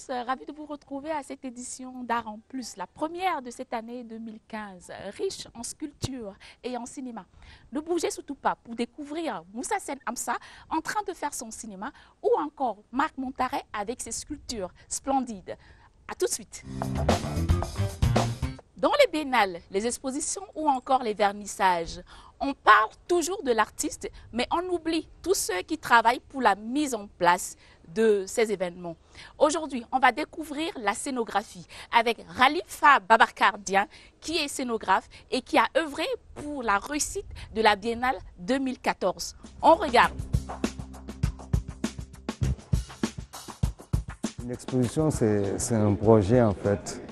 ravie de vous retrouver à cette édition d'Art en Plus, la première de cette année 2015, riche en sculpture et en cinéma. Ne bougez surtout pas pour découvrir Moussa Sen Amsa en train de faire son cinéma ou encore Marc Montaret avec ses sculptures splendides. A tout de suite. Dans les biennales, les expositions ou encore les vernissages, on parle toujours de l'artiste, mais on oublie tous ceux qui travaillent pour la mise en place de ces événements. Aujourd'hui, on va découvrir la scénographie avec Khalifa Babacar Dieng, qui est scénographe et qui a œuvré pour la réussite de la Biennale 2014. On regarde. Une exposition, c'est un projet en fait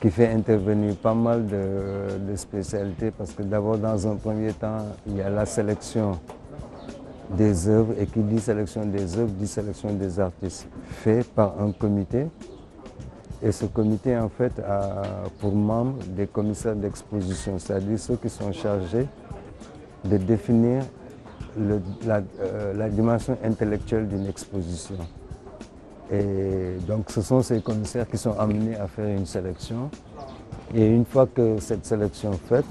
qui fait intervenir pas mal de spécialités parce que d'abord dans un premier temps il y a la sélection des œuvres et qui dit sélection des œuvres dit sélection des artistes fait par un comité et ce comité en fait a pour membres des commissaires d'exposition, c'est-à-dire ceux qui sont chargés de définir la dimension intellectuelle d'une exposition. Et donc ce sont ces commissaires qui sont amenés à faire une sélection. Et une fois que cette sélection est faite,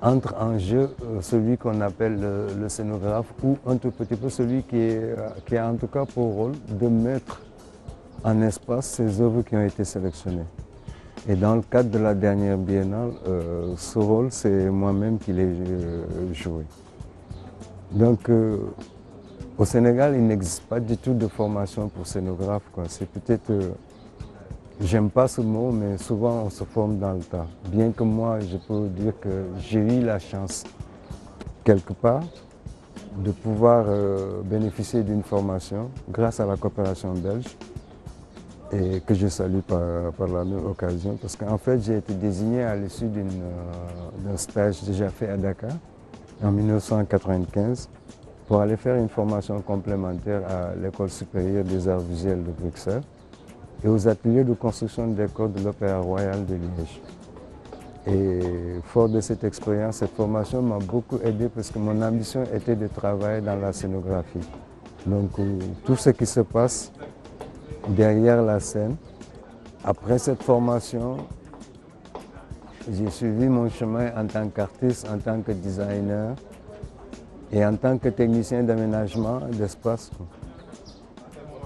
entre en jeu celui qu'on appelle le scénographe ou un tout petit peu celui qui a en tout cas pour rôle de mettre en espace ces œuvres qui ont été sélectionnées. Et dans le cadre de la dernière biennale, ce rôle c'est moi-même qui l'ai joué. Donc, au Sénégal, il n'existe pas du tout de formation pour scénographe. C'est peut-être, j'aime pas ce mot, mais souvent on se forme dans le tas. Bien que moi, je peux dire que j'ai eu la chance, quelque part, de pouvoir bénéficier d'une formation grâce à la coopération belge et que je salue par la même occasion. Parce qu'en fait, j'ai été désigné à l'issue d'un stage déjà fait à Dakar en 1995. Pour aller faire une formation complémentaire à l'École supérieure des arts visuels de Bruxelles et aux ateliers de construction de décors de l'Opéra Royal de Liège. Et fort de cette expérience, cette formation m'a beaucoup aidé parce que mon ambition était de travailler dans la scénographie. Donc tout ce qui se passe derrière la scène. Après cette formation, j'ai suivi mon chemin en tant qu'artiste, en tant que designer, et en tant que technicien d'aménagement d'espace.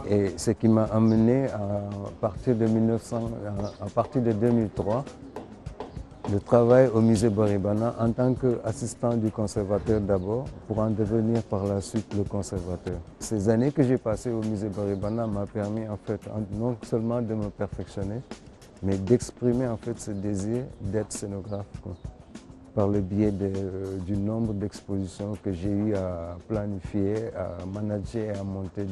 Et ce qui m'a amené à partir de 2003 de travailler au musée Boribana en tant qu'assistant du conservateur d'abord pour en devenir par la suite le conservateur. Ces années que j'ai passées au musée Boribana m'ont permis en fait non seulement de me perfectionner mais d'exprimer en fait ce désir d'être scénographe. Par le biais du nombre d'expositions que j'ai eu à planifier, à manager et à monter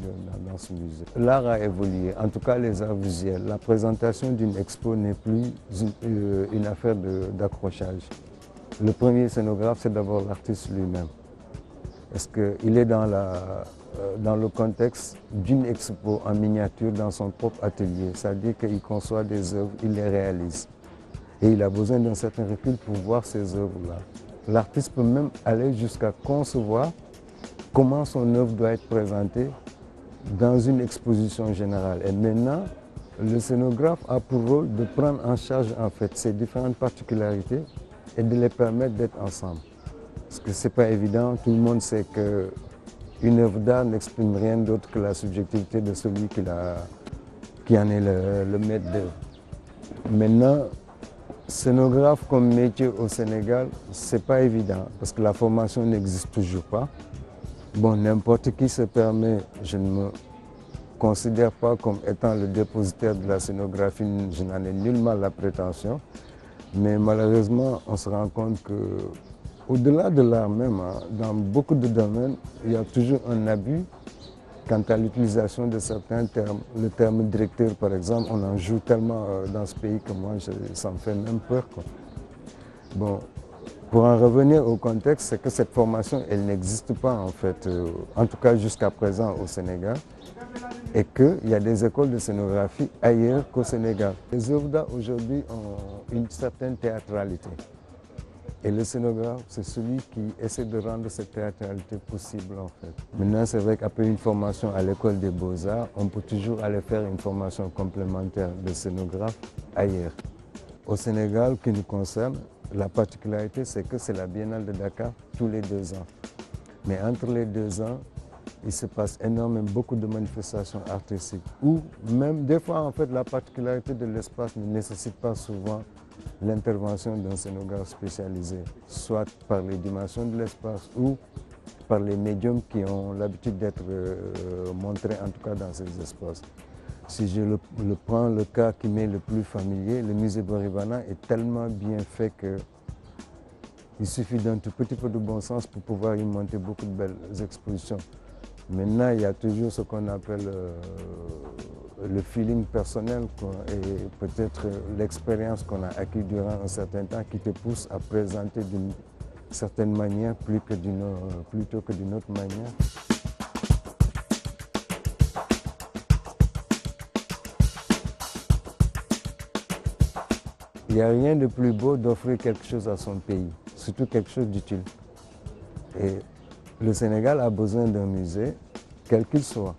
dans ce musée. L'art a évolué, en tout cas les arts visuels. La présentation d'une expo n'est plus une affaire d'accrochage. Le premier scénographe, c'est d'abord l'artiste lui-même. Parce qu'il est dans le contexte d'une expo en miniature dans son propre atelier. C'est-à-dire qu'il conçoit des œuvres, il les réalise. Et il a besoin d'un certain recul pour voir ces œuvres-là. L'artiste peut même aller jusqu'à concevoir comment son œuvre doit être présentée dans une exposition générale. Et maintenant, le scénographe a pour rôle de prendre en charge en fait ces différentes particularités et de les permettre d'être ensemble. Parce que ce n'est pas évident, tout le monde sait qu'une œuvre d'art n'exprime rien d'autre que la subjectivité de celui qui en est le maître d'œuvre. Maintenant, scénographe comme métier au Sénégal, c'est pas évident parce que la formation n'existe toujours pas. Bon, n'importe qui se permet, je ne me considère pas comme étant le dépositaire de la scénographie, je n'en ai nullement la prétention, mais malheureusement, on se rend compte qu'au-delà de l'art même, dans beaucoup de domaines, il y a toujours un abus. Quant à l'utilisation de certains termes, le terme directeur par exemple, on en joue tellement dans ce pays que moi ça me fait même peur. Bon, pour en revenir au contexte, c'est que cette formation elle n'existe pas en fait, en tout cas jusqu'à présent au Sénégal, et qu'il y a des écoles de scénographie ailleurs qu'au Sénégal. Les œuvres d'art aujourd'hui ont une certaine théâtralité. Et le scénographe, c'est celui qui essaie de rendre cette théâtralité possible en fait. Maintenant, c'est vrai qu'après une formation à l'école des beaux-arts, on peut toujours aller faire une formation complémentaire de scénographe ailleurs. Au Sénégal, qui nous concerne, la particularité, c'est que c'est la Biennale de Dakar tous les 2 ans. Mais entre les 2 ans, il se passe énormément, beaucoup de manifestations artistiques. Ou même, des fois, en fait, la particularité de l'espace ne nécessite pas souvent l'intervention d'un scénographe spécialisé, soit par les dimensions de l'espace ou par les médiums qui ont l'habitude d'être montrés, en tout cas dans ces espaces. Si je prends le cas qui m'est le plus familier, le musée Boribana est tellement bien fait qu'il suffit d'un tout petit peu de bon sens pour pouvoir y monter beaucoup de belles expositions. Maintenant, il y a toujours ce qu'on appelle le feeling personnel et peut-être l'expérience qu'on a acquis durant un certain temps qui te pousse à présenter d'une certaine manière plutôt que d'une autre manière. Il n'y a rien de plus beau d'offrir quelque chose à son pays, surtout quelque chose d'utile. Et le Sénégal a besoin d'un musée, quel qu'il soit.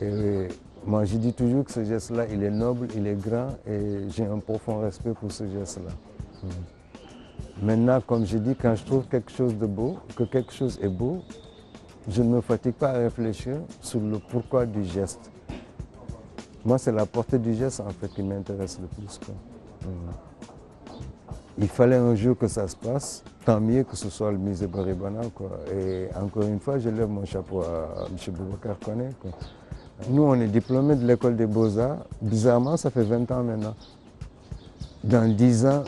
Et moi, je dis toujours que ce geste-là, il est noble, il est grand et j'ai un profond respect pour ce geste-là. Maintenant, comme je dis, quand je trouve quelque chose de beau, que quelque chose est beau, je ne me fatigue pas à réfléchir sur le pourquoi du geste. Moi, c'est la portée du geste en fait qui m'intéresse le plus, quoi. Il fallait un jour que ça se passe, tant mieux que ce soit le musée Boribana, quoi. Et encore une fois, je lève mon chapeau à M. Boubacar Koné, quoi. Nous, on est diplômés de l'école des beaux-arts. Bizarrement, ça fait 20 ans maintenant. Dans 10 ans,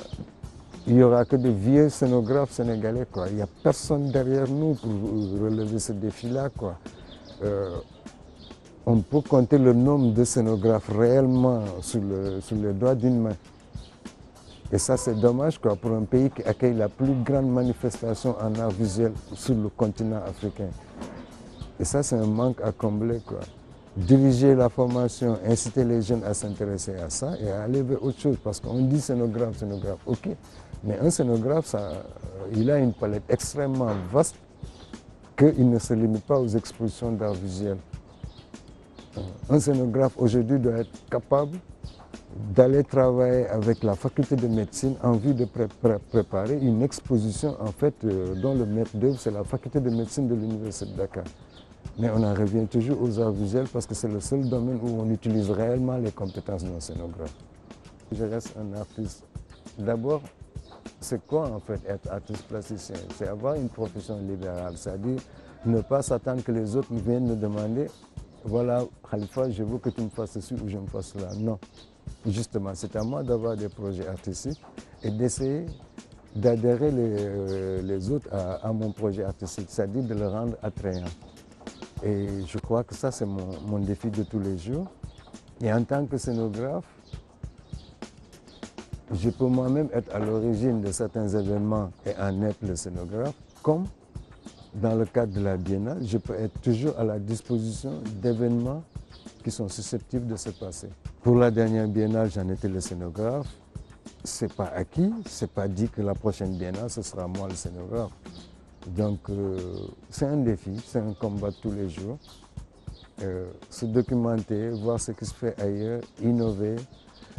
il n'y aura que de vieux scénographes sénégalais, quoi. Il n'y a personne derrière nous pour relever ce défi-là, quoi. On peut compter le nombre de scénographes réellement sur les doigts d'une main. Et ça, c'est dommage, quoi, pour un pays qui accueille la plus grande manifestation en art visuel sur le continent africain. Et ça, c'est un manque à combler, quoi. Diriger la formation, inciter les jeunes à s'intéresser à ça et à aller vers autre chose. Parce qu'on dit scénographe, ok. Mais un scénographe, il a une palette extrêmement vaste qu'il ne se limite pas aux expositions d'art visuel. Un scénographe aujourd'hui doit être capable d'aller travailler avec la faculté de médecine en vue de préparer une exposition en fait dont le maître d'œuvre c'est la faculté de médecine de l'université de Dakar. Mais on en revient toujours aux arts visuels parce que c'est le seul domaine où on utilise réellement les compétences d'un scénographe. Je reste un artiste. D'abord, c'est quoi en fait être artiste plasticien? C'est avoir une profession libérale, c'est-à-dire ne pas s'attendre que les autres viennent me demander voilà, Khalifa, je veux que tu me fasses ceci ou je me fasse cela. Non. Justement, c'est à moi d'avoir des projets artistiques et d'essayer d'adhérer les autres à mon projet artistique, c'est-à-dire de le rendre attrayant. Et je crois que ça, c'est mon défi de tous les jours. Et en tant que scénographe, je peux moi-même être à l'origine de certains événements et en être le scénographe, comme dans le cadre de la Biennale, je peux être toujours à la disposition d'événements qui sont susceptibles de se passer. Pour la dernière Biennale, j'en étais le scénographe. Ce n'est pas acquis, ce n'est pas dit que la prochaine Biennale, ce sera moi le scénographe. Donc c'est un défi, c'est un combat de tous les jours. Se documenter, voir ce qui se fait ailleurs, innover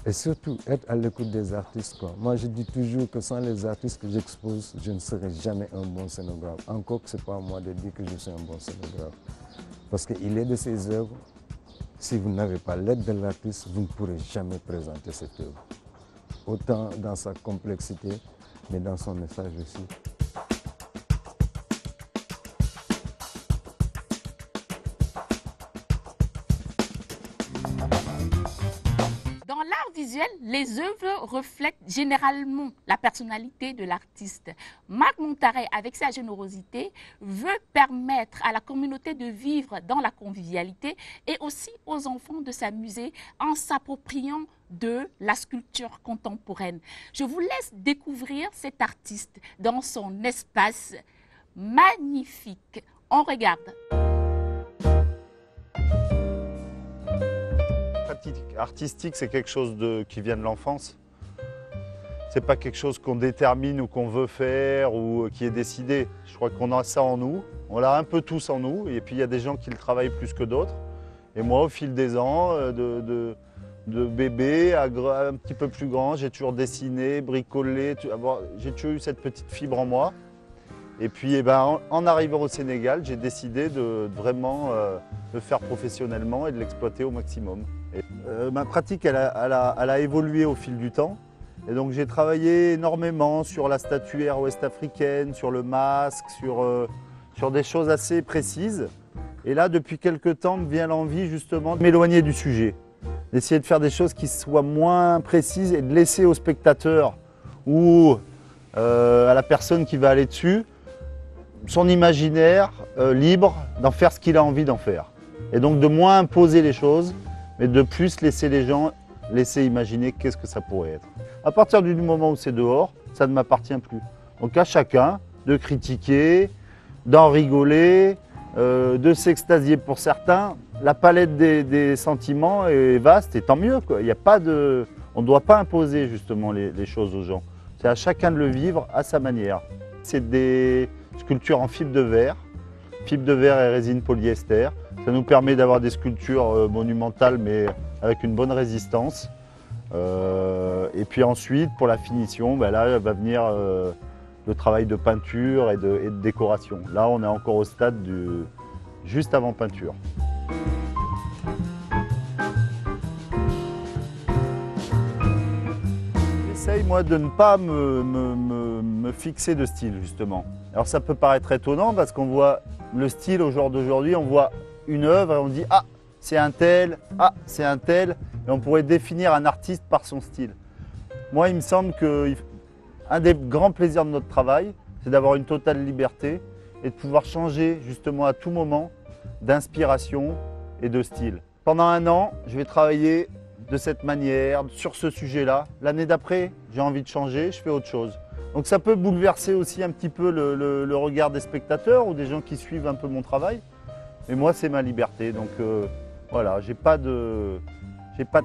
et surtout être à l'écoute des artistes, quoi. Moi je dis toujours que sans les artistes que j'expose, je ne serai jamais un bon scénographe. Encore que ce n'est pas à moi de dire que je suis un bon scénographe. Parce qu'il est de ces œuvres, si vous n'avez pas l'aide de l'artiste, vous ne pourrez jamais présenter cette œuvre. Autant dans sa complexité, mais dans son message aussi. Dans l'art visuel, les œuvres reflètent généralement la personnalité de l'artiste. Marc Montaret, avec sa générosité, veut permettre à la communauté de vivre dans la convivialité et aussi aux enfants de s'amuser en s'appropriant de la sculpture contemporaine. Je vous laisse découvrir cet artiste dans son espace magnifique. On regarde. Pratique artistique, c'est quelque chose qui vient de l'enfance. c'est pas quelque chose qu'on détermine ou qu'on veut faire ou qui est décidé. Je crois qu'on a ça en nous, on l'a un peu tous en nous, et puis il y a des gens qui le travaillent plus que d'autres. Et moi, au fil des ans, de bébé à un petit peu plus grand, j'ai toujours dessiné, bricolé, j'ai toujours eu cette petite fibre en moi. Et puis en arrivant au Sénégal, j'ai décidé de vraiment le faire professionnellement et de l'exploiter au maximum. Ma pratique, elle a évolué au fil du temps. Et donc j'ai travaillé énormément sur la statuaire ouest-africaine, sur le masque, sur des choses assez précises. Et là, depuis quelques temps, me vient l'envie justement de m'éloigner du sujet, d'essayer de faire des choses qui soient moins précises et de laisser au spectateur ou à la personne qui va aller dessus son imaginaire libre d'en faire ce qu'il a envie d'en faire. Et donc de moins imposer les choses, mais de plus laisser les gens imaginer qu'est-ce que ça pourrait être. À partir du moment où c'est dehors, ça ne m'appartient plus. Donc à chacun de critiquer, d'en rigoler, de s'extasier pour certains. La palette des sentiments est vaste et tant mieux, quoi. Il y a pas de, on ne doit pas imposer justement les choses aux gens. C'est à chacun de le vivre à sa manière. C'est des sculptures en fibre de verre et résine polyester. Ça nous permet d'avoir des sculptures monumentales mais avec une bonne résistance. Et puis ensuite, pour la finition, là va venir le travail de peinture et de décoration. Là, on est encore au stade juste avant peinture. J'essaye, moi, de ne pas me fixer de style, justement. Alors ça peut paraître étonnant parce qu'on voit le style au jour d'aujourd'hui, on voit une œuvre et on dit « Ah, c'est un tel, ah, c'est un tel ». Et on pourrait définir un artiste par son style. Moi, il me semble qu'un des grands plaisirs de notre travail, c'est d'avoir une totale liberté et de pouvoir changer justement à tout moment d'inspiration et de style. Pendant un an, je vais travailler de cette manière, sur ce sujet-là. L'année d'après, j'ai envie de changer, je fais autre chose. Donc ça peut bouleverser aussi un petit peu le regard des spectateurs ou des gens qui suivent un peu mon travail. Mais moi, c'est ma liberté. Donc voilà, j'ai pas de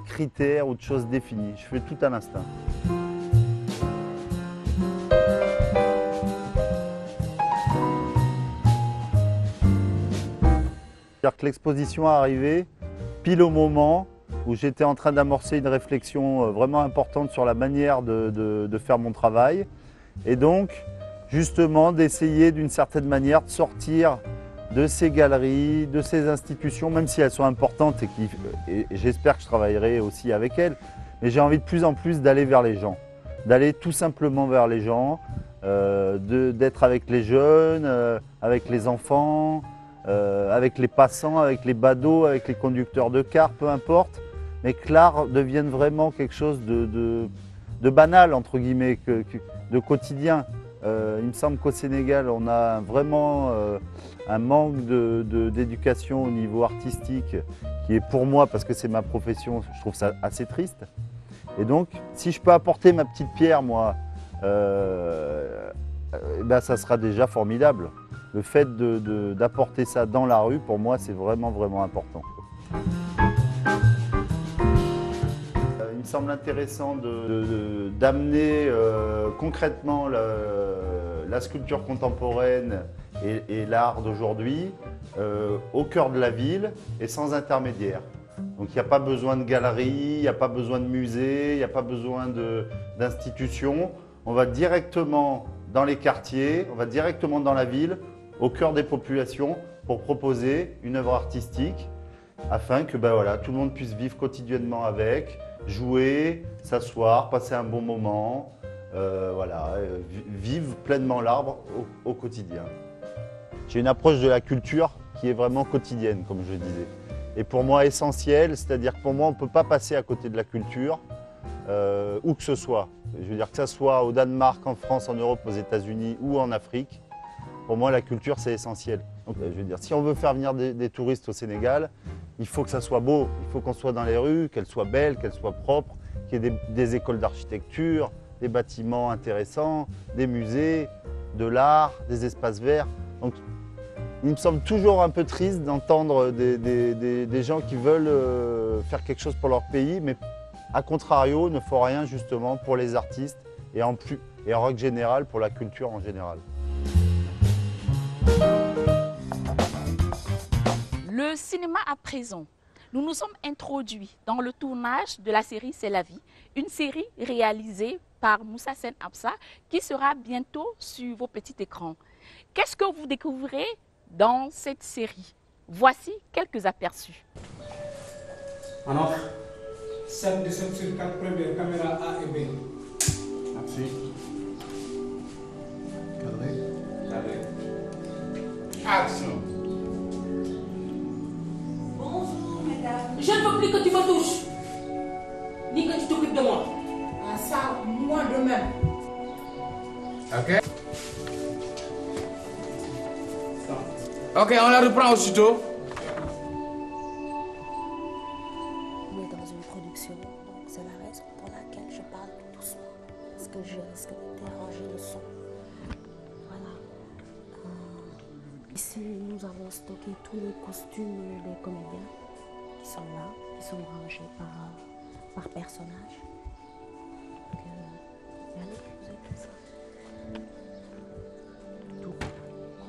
critères ou de choses définies. Je fais tout à l'instinct. C'est-à-dire que l'exposition est arrivée pile au moment où j'étais en train d'amorcer une réflexion vraiment importante sur la manière de faire mon travail. Et donc, justement, d'essayer d'une certaine manière de sortir de ces galeries, de ces institutions, même si elles sont importantes et j'espère que je travaillerai aussi avec elles, mais j'ai envie de plus en plus d'aller vers les gens, d'aller tout simplement vers les gens, d'être avec les jeunes, avec les enfants, avec les passants, avec les badauds, avec les conducteurs de cars, peu importe, mais que l'art devienne vraiment quelque chose de banal, entre guillemets, de quotidien. Il me semble qu'au Sénégal, on a vraiment un manque d'éducation au niveau artistique qui est pour moi, parce que c'est ma profession, je trouve ça assez triste. Et donc, si je peux apporter ma petite pierre, moi, ça sera déjà formidable. Le fait d'apporter ça dans la rue, pour moi, c'est vraiment, vraiment important. Il me semble intéressant d'amener concrètement la sculpture contemporaine et l'art d'aujourd'hui au cœur de la ville et sans intermédiaire. Donc il n'y a pas besoin de galerie, il n'y a pas besoin de musée, il n'y a pas besoin d'institutions. On va directement dans les quartiers, on va directement dans la ville, au cœur des populations pour proposer une œuvre artistique afin que tout le monde puisse vivre quotidiennement avec, jouer, s'asseoir, passer un bon moment, vivre pleinement l'art au quotidien. J'ai une approche de la culture qui est vraiment quotidienne, comme je disais. Et pour moi essentielle, c'est-à-dire que pour moi on ne peut pas passer à côté de la culture, où que ce soit. Je veux dire que ce soit au Danemark, en France, en Europe, aux États-Unis ou en Afrique. Pour moi, la culture, c'est essentiel. Donc, je veux dire, si on veut faire venir des touristes au Sénégal, il faut que ça soit beau, il faut qu'on soit dans les rues, qu'elles soient belles, qu'elles soient propres, qu'il y ait des écoles d'architecture, des bâtiments intéressants, des musées, de l'art, des espaces verts. Donc, il me semble toujours un peu triste d'entendre des gens qui veulent faire quelque chose pour leur pays, mais à contrario, ne font rien justement pour les artistes et en règle générale pour la culture en général. Le cinéma à présent. Nous nous sommes introduits dans le tournage de la série C'est la vie, une série réalisée par Moussa Sen Absa qui sera bientôt sur vos petits écrans. Qu'est-ce que vous découvrez dans cette série? Voici quelques aperçus. Alors, 7-17 sur 4 premières caméras A et B. Merci. Cadré. Action. Bonjour, mesdames. Je ne veux plus que tu me touches, ni que tu t'occupes de moi. Ah, ça, moi de même. Ok. Ok, on la reprend aussitôt. On est dans une production, donc c'est la raison pour laquelle je parle doucement. Parce que je risque de déranger le son. Voilà. Ici, nous avons stocké tous les costumes des comédiens qui sont là, qui sont rangés par personnage. Donc, regardez, vous avez tout ça. Tout.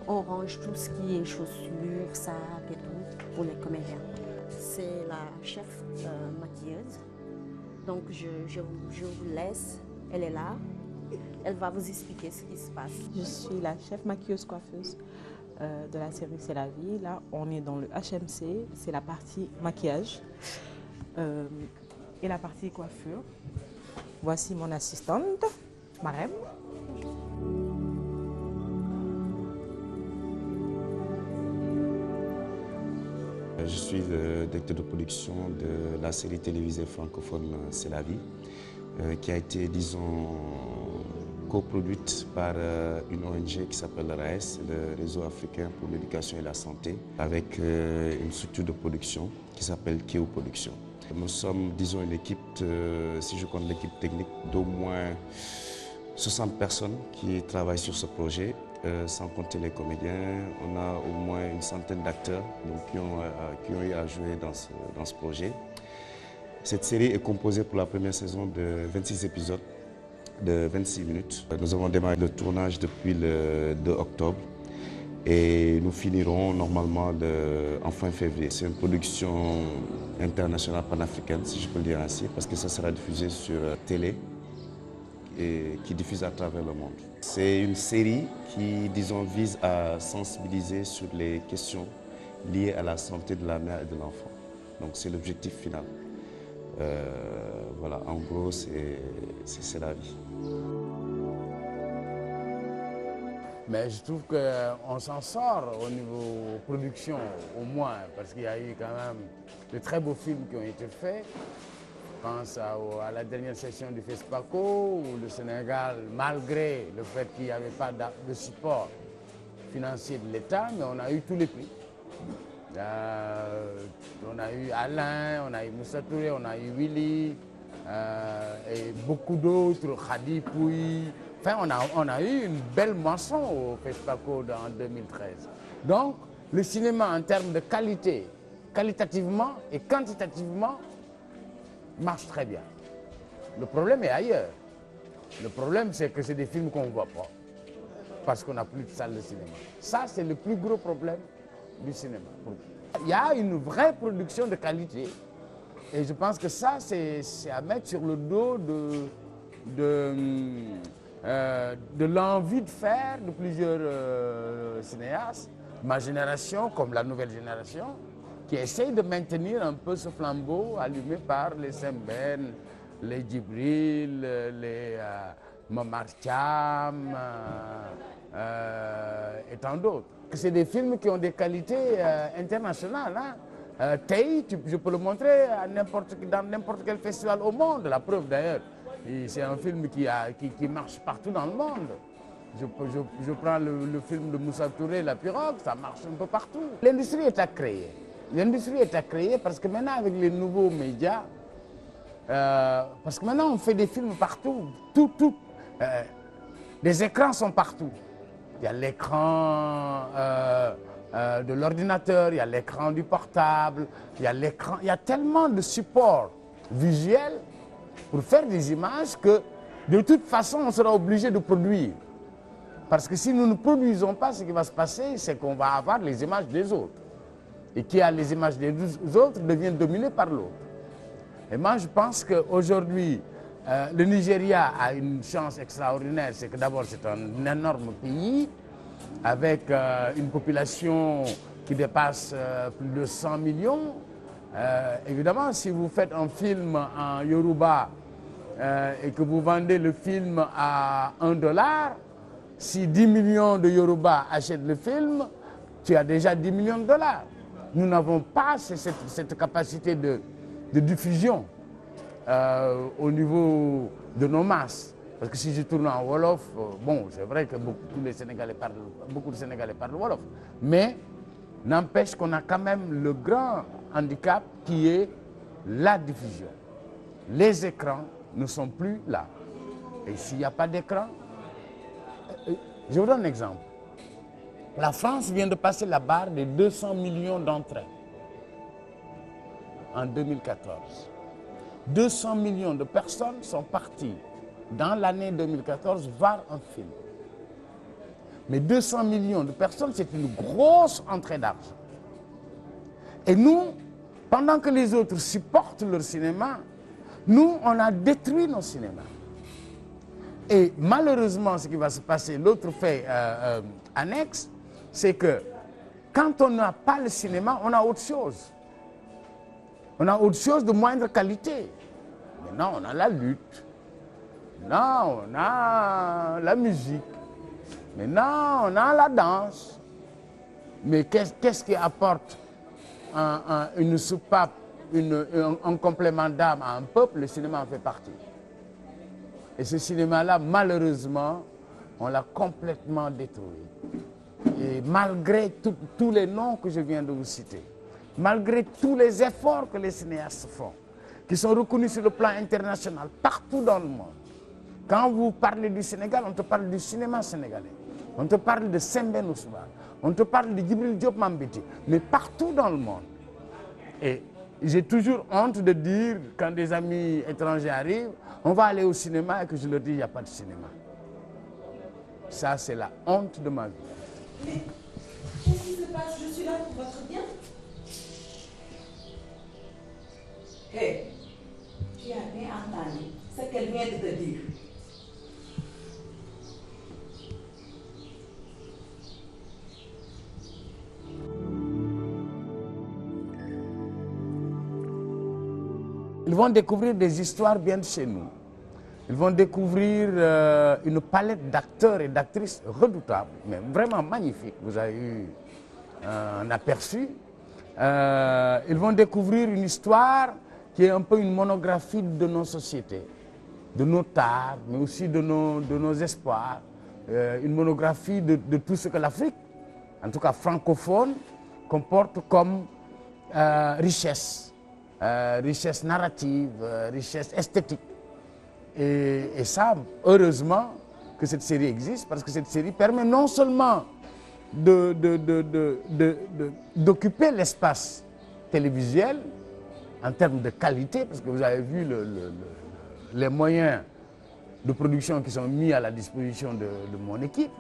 On range tout ce qui est chaussures, sacs et tout pour les comédiens. C'est la chef maquilleuse. Donc je vous laisse, elle est là. Elle va vous expliquer ce qui se passe. Je suis la chef maquilleuse coiffeuse de la série C'est la vie. Là, on est dans le HMC, c'est la partie maquillage et la partie coiffure. Voici mon assistante, Marem. Je suis le directeur de production de la série télévisée francophone C'est la vie, qui a été, disons, coproduite par une ONG qui s'appelle RAES, le Réseau africain pour l'éducation et la santé, avec une structure de production qui s'appelle Keo Production. Nous sommes, disons, une équipe, si je compte l'équipe technique, d'au moins 60 personnes qui travaillent sur ce projet. Sans compter les comédiens, on a au moins une centaine d'acteurs qui ont eu à jouer dans ce projet. Cette série est composée pour la première saison de 26 épisodes de 26 minutes. Nous avons démarré le tournage depuis le 2 octobre et nous finirons normalement en fin février. C'est une production internationale panafricaine, si je peux le dire ainsi, parce que ça sera diffusé sur télé et qui diffuse à travers le monde. C'est une série qui, disons, vise à sensibiliser sur les questions liées à la santé de la mère et de l'enfant. Donc c'est l'objectif final. Voilà, en gros, c'est la vie. Mais je trouve qu'on s'en sort au niveau production, au moins, parce qu'il y a eu quand même de très beaux films qui ont été faits. Je pense à la dernière session du FESPACO, où le Sénégal, malgré le fait qu'il n'y avait pas de support financier de l'État, mais on a eu tous les prix. On a eu Alain, on a eu Moussa Touré, on a eu Willy, et beaucoup d'autres, Khadi Pouy. Enfin, on a eu une belle mention au FESPACO en 2013. Donc, le cinéma en termes de qualité, qualitativement et quantitativement, marche très bien. Le problème est ailleurs. Le problème, c'est que c'est des films qu'on ne voit pas, parce qu'on n'a plus de salle de cinéma. Ça, c'est le plus gros problème du cinéma. Il y a une vraie production de qualité, et je pense que ça, c'est à mettre sur le dos de l'envie de faire de plusieurs cinéastes, ma génération comme la nouvelle génération, qui essaye de maintenir un peu ce flambeau allumé par les Semben, les Djibril, les Momar Thiam et tant d'autres. C'est des films qui ont des qualités internationales. Hein. Tay, je peux le montrer dans n'importe quel festival au monde, la preuve d'ailleurs. C'est un film qui marche partout dans le monde. Je prends le film de Moussa Touré, La Pirogue, ça marche un peu partout. L'industrie est à créer. L'industrie est à créer parce que maintenant, avec les nouveaux médias, parce que maintenant, on fait des films partout. Les écrans sont partout. Il y a l'écran de l'ordinateur, il y a l'écran du portable, il y a tellement de supports visuels pour faire des images que de toute façon, on sera obligé de produire. Parce que si nous ne produisons pas, ce qui va se passer, c'est qu'on va avoir les images des autres. Et qui a les images des autres devient dominé par l'autre. Et moi, je pense qu'aujourd'hui, le Nigeria a une chance extraordinaire. C'est que d'abord, c'est un énorme pays avec une population qui dépasse plus de 100 millions. Évidemment, si vous faites un film en Yoruba et que vous vendez le film à $1, si 10 millions de Yoruba achètent le film, tu as déjà 10 millions de dollars. Nous n'avons pas cette capacité de diffusion au niveau de nos masses. Parce que si je tourne en Wolof, bon, c'est vrai que beaucoup de Sénégalais parlent Wolof. Mais n'empêche qu'on a quand même le grand handicap qui est la diffusion. Les écrans ne sont plus là. Et s'il n'y a pas d'écran, je vous donne un exemple. La France vient de passer la barre des 200 millions d'entrées en 2014. 200 millions de personnes sont parties dans l'année 2014 voir un film. Mais 200 millions de personnes, c'est une grosse entrée d'argent. Et nous, pendant que les autres supportent leur cinéma, nous, on a détruit nos cinémas. Et malheureusement, ce qui va se passer, l'autre fait annexe, c'est que quand on n'a pas le cinéma, on a autre chose. On a autre chose de moindre qualité. Maintenant, on a la lutte. Maintenant, on a la musique. Maintenant, on a la danse. Mais qu'est-ce qui apporte une soupape, un complément d'âme à un peuple? Le cinéma en fait partie. Et ce cinéma-là, malheureusement, on l'a complètement détruit. Et malgré tous les noms que je viens de vous citer, malgré tous les efforts que les cinéastes font, qui sont reconnus sur le plan international, partout dans le monde, quand vous parlez du Sénégal, on te parle du cinéma sénégalais, on te parle de Sembène Ousmane, on te parle de Djibril Diop Mambéty, mais partout dans le monde. Et j'ai toujours honte de dire, quand des amis étrangers arrivent, on va aller au cinéma et que je leur dis, il n'y a pas de cinéma. Ça, c'est la honte de ma vie. Mais qu'est-ce qui se passe? Je suis là pour votre bien. Hé, tu as bien entendu ce qu'elle vient de te dire. Ils vont découvrir des histoires bien de chez nous. Ils vont découvrir une palette d'acteurs et d'actrices redoutables, mais vraiment magnifiques. Vous avez eu un aperçu. Ils vont découvrir une histoire qui est un peu une monographie de nos sociétés, de nos tares, mais aussi de nos espoirs. Une monographie de tout ce que l'Afrique, en tout cas francophone, comporte comme richesse. Richesse narrative, richesse esthétique. Et ça, heureusement que cette série existe, parce que cette série permet non seulement d'occuper l'espace télévisuel en termes de qualité, parce que vous avez vu les moyens de production qui sont mis à la disposition de mon équipe.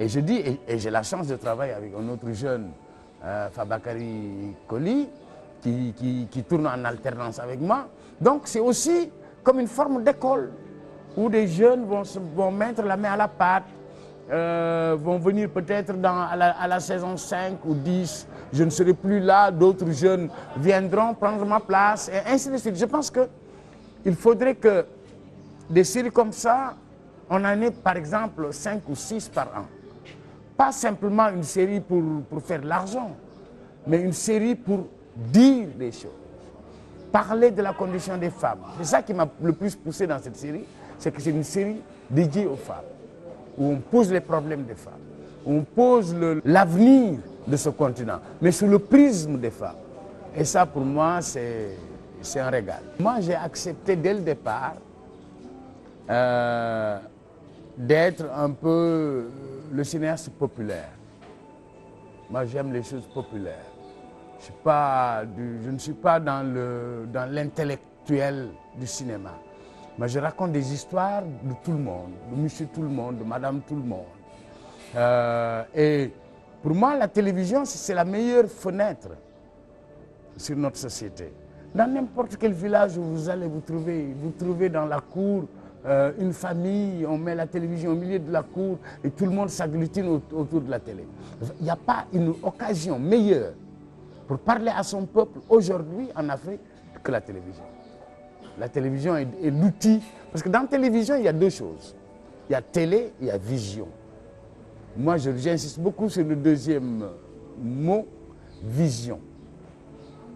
Et je dis, et j'ai la chance de travailler avec un autre jeune, Fabakary Koli, qui tourne en alternance avec moi. Donc c'est aussi comme une forme d'école où des jeunes vont mettre la main à la pâte, vont venir peut-être à la saison 5 ou 10. Je ne serai plus là, d'autres jeunes viendront prendre ma place, et ainsi de suite. Je pense qu'il faudrait que des séries comme ça, on en ait par exemple 5 ou 6 par an. Pas simplement une série pour faire de l'argent, mais une série pour dire des choses, parler de la condition des femmes. C'est ça qui m'a le plus poussé dans cette série, c'est que c'est une série dédiée aux femmes, où on pose les problèmes des femmes, où on pose l'avenir de ce continent, mais sous le prisme des femmes. Et ça, pour moi, c'est un régal. Moi, j'ai accepté dès le départ d'être un peu le cinéaste populaire. Moi, j'aime les choses populaires. Je ne suis pas dans l'intellectuel du cinéma. Moi, je raconte des histoires de tout le monde, de monsieur tout le monde, de madame tout le monde. Et pour moi, la télévision, c'est la meilleure fenêtre sur notre société. Dans n'importe quel village où vous allez vous trouvez dans la cour une famille, on met la télévision au milieu de la cour et tout le monde s'agglutine autour de la télé. Il n'y a pas une occasion meilleure pour parler à son peuple aujourd'hui en Afrique que la télévision. La télévision est l'outil, parce que dans la télévision, il y a deux choses. Il y a télé et il y a vision. Moi, j'insiste beaucoup sur le deuxième mot, vision.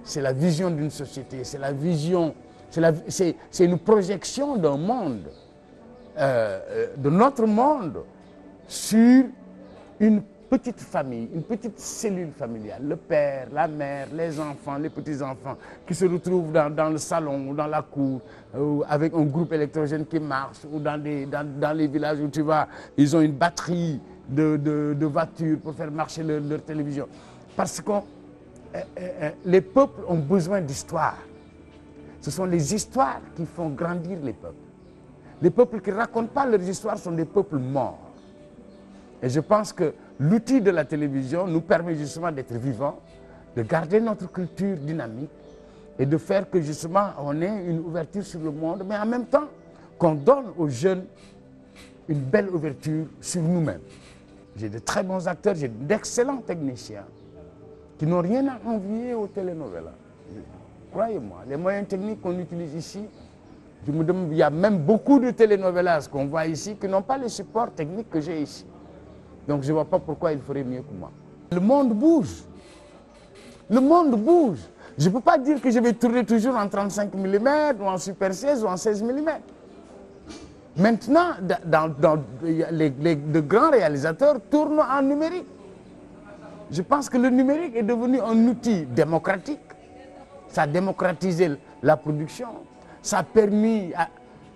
C'est la vision d'une société, c'est la vision, c'est une projection d'un monde, de notre monde, sur une petite famille, une petite cellule familiale. Le père, la mère, les enfants, les petits-enfants qui se retrouvent dans le salon ou dans la cour, avec un groupe électrogène qui marche, ou dans les villages où tu vas, ils ont une batterie de voitures pour faire marcher leur télévision. Parce que les peuples ont besoin d'histoire. Ce sont les histoires qui font grandir les peuples. Les peuples qui ne racontent pas leurs histoires sont des peuples morts. Et je pense que l'outil de la télévision nous permet justement d'être vivants, de garder notre culture dynamique et de faire que justement on ait une ouverture sur le monde, mais en même temps qu'on donne aux jeunes une belle ouverture sur nous-mêmes. J'ai de très bons acteurs, j'ai d'excellents techniciens qui n'ont rien à envier aux telenovelas. Croyez-moi, les moyens techniques qu'on utilise ici, il y a même beaucoup de telenovelas qu'on voit ici qui n'ont pas les supports techniques que j'ai ici. Donc je ne vois pas pourquoi il ferait mieux que moi. Le monde bouge. Le monde bouge. Je ne peux pas dire que je vais tourner toujours en 35 mm ou en Super 16 ou en 16 mm. Maintenant, de grands réalisateurs tournent en numérique. Je pense que le numérique est devenu un outil démocratique. Ça a démocratisé la production. Ça a permis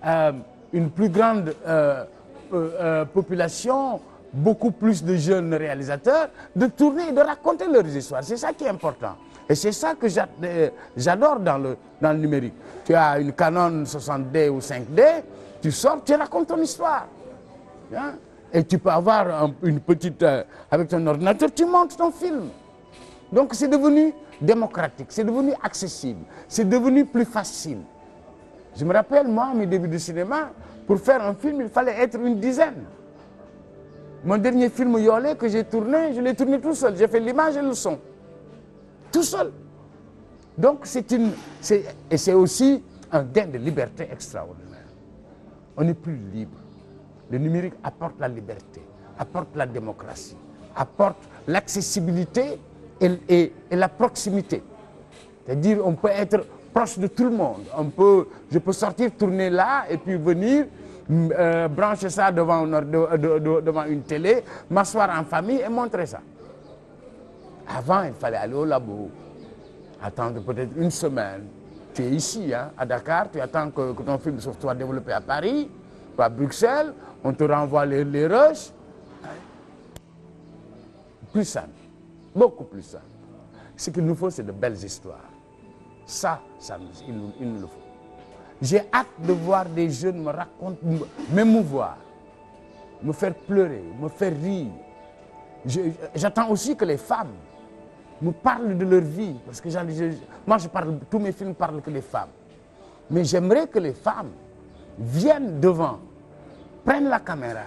à une plus grande population, beaucoup plus de jeunes réalisateurs, de tourner et de raconter leurs histoires. C'est ça qui est important. Et c'est ça que j'adore dans le numérique. Tu as une Canon 60D ou 5D, tu sors, tu racontes ton histoire. Hein? Et tu peux avoir une petite... avec ton ordinateur, tu montes ton film. Donc c'est devenu démocratique, c'est devenu accessible, c'est devenu plus facile. Je me rappelle, moi, à mes débuts de cinéma, pour faire un film, il fallait être une dizaine. Mon dernier film Yolé que j'ai tourné, je l'ai tourné tout seul. J'ai fait l'image et le son. Tout seul. Donc c'est aussi un gain de liberté extraordinaire. On n'est plus libre. Le numérique apporte la liberté, apporte la démocratie, apporte l'accessibilité et la proximité. C'est-à-dire on peut être proche de tout le monde. Je peux sortir, tourner là et puis venir, brancher ça devant une télé, m'asseoir en famille et montrer ça. Avant, il fallait aller au labo, attendre peut-être une semaine. Tu es ici, hein, à Dakar, tu attends que ton film soit développé à Paris, ou à Bruxelles, on te renvoie les rushs. Plus simple, beaucoup plus simple. Ce qu'il nous faut, c'est de belles histoires. Ça il nous le faut. J'ai hâte de voir des jeunes me raconter, m'émouvoir, me faire pleurer, me faire rire. J'attends aussi que les femmes me parlent de leur vie. Parce que moi, tous mes films parlent que des femmes. Mais j'aimerais que les femmes viennent devant, prennent la caméra,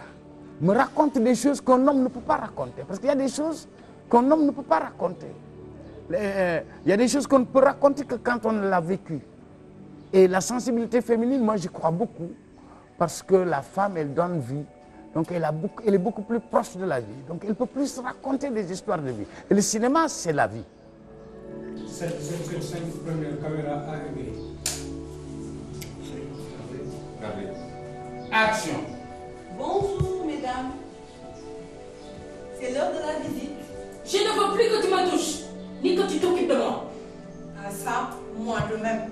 me racontent des choses qu'un homme ne peut pas raconter. Parce qu'il y a des choses qu'un homme ne peut pas raconter. Il y a des choses qu'on ne peut raconter que quand on l'a vécu. Et la sensibilité féminine, moi, j'y crois beaucoup. Parce que la femme, elle donne vie. Donc, elle est beaucoup plus proche de la vie. Donc, elle peut plus raconter des histoires de vie. Et le cinéma, c'est la vie. 7 sur 5 premières caméras arrivées. Action. Bonjour, mesdames. C'est l'heure de la visite. Je ne veux plus que tu me touches, ni que tu t'occupes de moi. Ah ça, moi de même.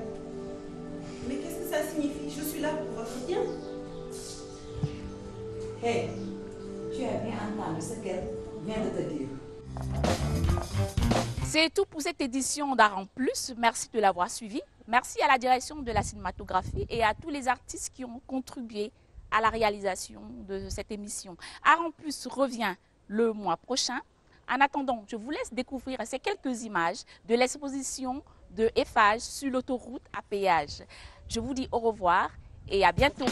Mais qu'est-ce que ça signifie? Je suis là pour votre bien. Hé, tu as bien entendu ce qu'elle vient de te dire. C'est tout pour cette édition d'Art en Plus. Merci de l'avoir suivi. Merci à la direction de la cinématographie et à tous les artistes qui ont contribué à la réalisation de cette émission. Art en plus revient le mois prochain. En attendant, je vous laisse découvrir ces quelques images de l'exposition de Eiffage sur l'autoroute à péage. Je vous dis au revoir et à bientôt.